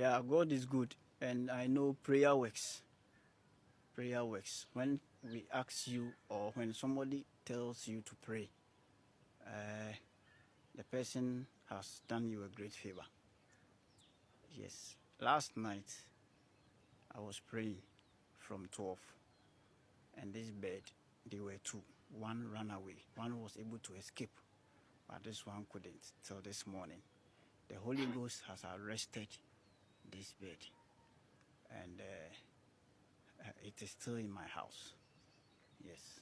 Yeah, God is good, and I know prayer works. Prayer works. When we ask you, or when somebody tells you to pray, uh, the person has done you a great favor. Yes. Last night, I was praying from 12, and this bird, they were two. One ran away, one was able to escape, but this one couldn't till this morning. The Holy Ghost has arrested this bird, and it is still in my house. Yes.